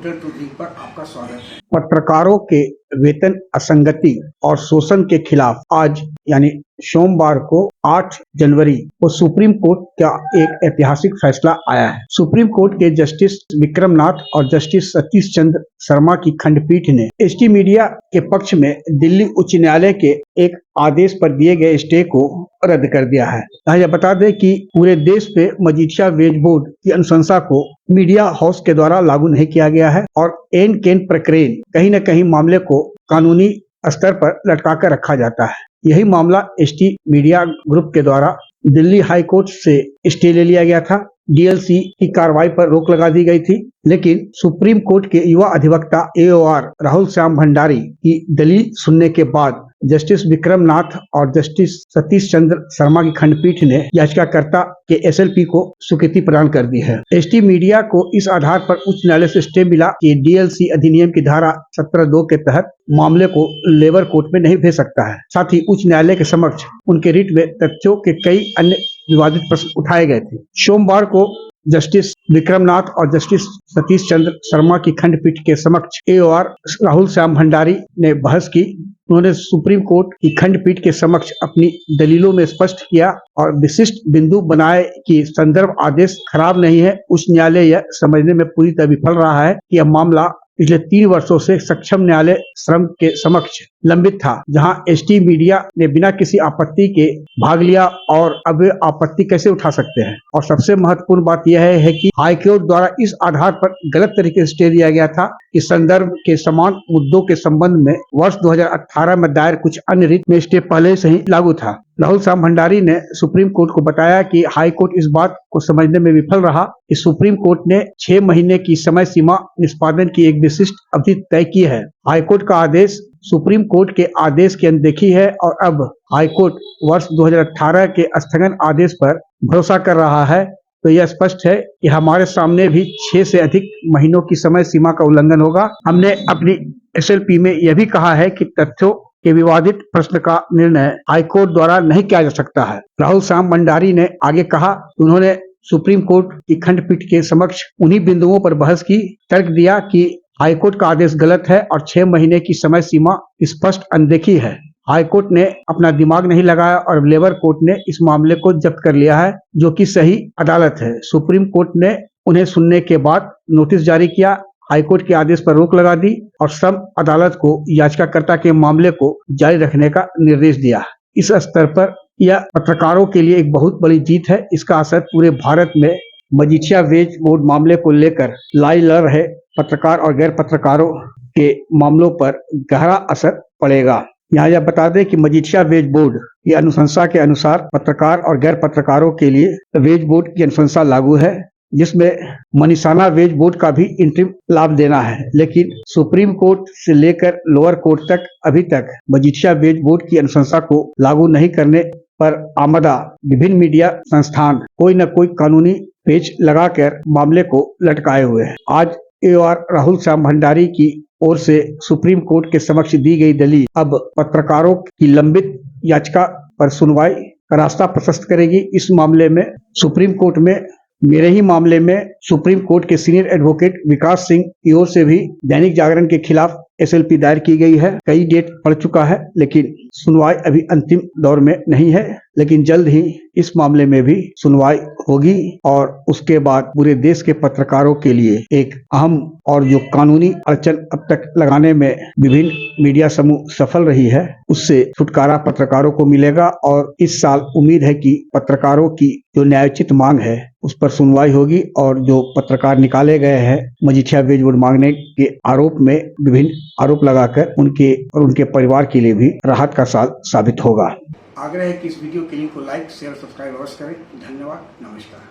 Scooter to drink पर आपका स्वागत है। पत्रकारों के वेतन असंगति और शोषण के खिलाफ आज यानी सोमवार को 8 जनवरी को सुप्रीम कोर्ट का एक ऐतिहासिक फैसला आया है। सुप्रीम कोर्ट के जस्टिस विक्रमनाथ और जस्टिस सतीश चंद्र शर्मा की खंडपीठ ने एसटी मीडिया के पक्ष में दिल्ली उच्च न्यायालय के एक आदेश पर दिए गए स्टे को रद्द कर दिया है। यह बता दें कि पूरे देश पे मजीठिया वेज बोर्ड की अनुशंसा को मीडिया हाउस के द्वारा लागू नहीं किया गया है और एन केन प्रकरण कहीं न कहीं मामले को कानूनी स्तर पर लटका कर रखा जाता है। यही मामला एसटी मीडिया ग्रुप के द्वारा दिल्ली हाई कोर्ट से स्टे ले लिया गया था। डीएलसी की कार्रवाई पर रोक लगा दी गई थी, लेकिन सुप्रीम कोर्ट के युवा अधिवक्ता एओआर राहुल श्याम भंडारी की दलील सुनने के बाद जस्टिस विक्रमनाथ और जस्टिस सतीश चंद्र शर्मा की खंडपीठ ने याचिकाकर्ता के एसएलपी को स्वीकृति प्रदान कर दी है। एसटी मीडिया को इस आधार पर उच्च न्यायालय से स्टे मिला कि डीएलसी अधिनियम की धारा 17(2) के तहत मामले को लेबर कोर्ट में नहीं भेज सकता है। साथ ही उच्च न्यायालय के समक्ष उनके रिट में तथ्यों के कई अन्य विवादित प्रश्न उठाए गए थे। सोमवार को जस्टिस विक्रमनाथ और जस्टिस सतीश चंद्र शर्मा की खंडपीठ के समक्ष एओआर राहुल श्याम भंडारी ने बहस की। उन्होंने सुप्रीम कोर्ट की खंडपीठ के समक्ष अपनी दलीलों में स्पष्ट किया और विशिष्ट बिंदु बनाए कि संदर्भ आदेश खराब नहीं है। उच्च न्यायालय यह समझने में पूरी तरह विफल रहा है कि यह मामला पिछले 3 वर्षों से सक्षम न्यायालय श्रम के समक्ष लंबित था, जहां एसटी मीडिया ने बिना किसी आपत्ति के भाग लिया और अब वे आपत्ति कैसे उठा सकते हैं। और सबसे महत्वपूर्ण बात यह है कि हाईकोर्ट द्वारा इस आधार पर गलत तरीके से स्टे दिया गया था कि संदर्भ के समान मुद्दों के संबंध में वर्ष 2018 में दायर कुछ अन्य रिट में स्टे पहले से ही लागू था। राहुल श्याम भंडारी ने सुप्रीम कोर्ट को बताया कि हाई कोर्ट इस बात को समझने में विफल रहा कि सुप्रीम कोर्ट ने 6 महीने की समय सीमा निष्पादन की एक विशिष्ट अवधि तय की है। हाईकोर्ट का आदेश सुप्रीम कोर्ट के आदेश की अनदेखी है और अब हाईकोर्ट वर्ष 2018 के स्थगन आदेश पर भरोसा कर रहा है। तो यह स्पष्ट है कि हमारे सामने भी 6 से अधिक महीनों की समय सीमा का उल्लंघन होगा। हमने अपनी एसएलपी में यह भी कहा है कि तथ्यों के विवादित प्रश्न का निर्णय हाईकोर्ट द्वारा नहीं किया जा सकता है। राहुल श्याम भंडारी ने आगे कहा, उन्होंने सुप्रीम कोर्ट की खंडपीठ के समक्ष उन्हीं बिंदुओं पर बहस की, तर्क दिया कि हाईकोर्ट का आदेश गलत है और 6 महीने की समय सीमा स्पष्ट अनदेखी है। हाईकोर्ट ने अपना दिमाग नहीं लगाया और लेबर कोर्ट ने इस मामले को जब्त कर लिया है, जो कि सही अदालत है। सुप्रीम कोर्ट ने उन्हें सुनने के बाद नोटिस जारी किया, हाईकोर्ट के आदेश पर रोक लगा दी और श्रम अदालत को याचिकाकर्ता के मामले को जारी रखने का निर्देश दिया। इस स्तर पर यह पत्रकारों के लिए एक बहुत बड़ी जीत है। इसका असर पूरे भारत में मजीठिया वेज बोर्ड मामले को लेकर लाई लड़ रहे पत्रकार और गैर पत्रकारों के मामलों पर गहरा असर पड़ेगा। यहाँ यह बता दें कि मजीठिया वेज बोर्ड की अनुशंसा के अनुसार पत्रकार और गैर पत्रकारों के लिए वेज बोर्ड की अनुशंसा लागू है, जिसमें मनीषाना वेज बोर्ड का भी इंटरिम लाभ देना है। लेकिन सुप्रीम कोर्ट से लेकर लोअर कोर्ट तक अभी तक मजीठिया वेज बोर्ड की अनुशंसा को लागू नहीं करने पर आमदा विभिन्न मीडिया संस्थान कोई न कोई कानूनी पेच लगाकर मामले को लटकाए हुए हैं। आज एओआर राहुल श्याम भंडारी की ओर से सुप्रीम कोर्ट के समक्ष दी गई दलील अब पत्रकारों की लंबित याचिका पर सुनवाई का रास्ता प्रशस्त करेगी। इस मामले में सुप्रीम कोर्ट में मेरे ही मामले में सुप्रीम कोर्ट के सीनियर एडवोकेट विकास सिंह की ओर से भी दैनिक जागरण के खिलाफ एसएलपी दायर की गई है। कई डेट पड़ चुका है, लेकिन सुनवाई अभी अंतिम दौर में नहीं है, लेकिन जल्द ही इस मामले में भी सुनवाई होगी और उसके बाद पूरे देश के पत्रकारों के लिए एक अहम और जो कानूनी अड़चन अब तक लगाने में विभिन्न मीडिया समूह सफल रही है, उससे छुटकारा पत्रकारों को मिलेगा। और इस साल उम्मीद है कि पत्रकारों की जो न्यायोचित मांग है उस पर सुनवाई होगी और जो पत्रकार निकाले गए हैं मजीठिया वेज बोर्ड मांगने के आरोप में विभिन्न आरोप लगाकर उनके और उनके परिवार के लिए भी राहत का साल साबित होगा। आग्रह है कि इस वीडियो के लिंक को लाइक, शेयर, सब्सक्राइब अवश्य करें। धन्यवाद, नमस्कार।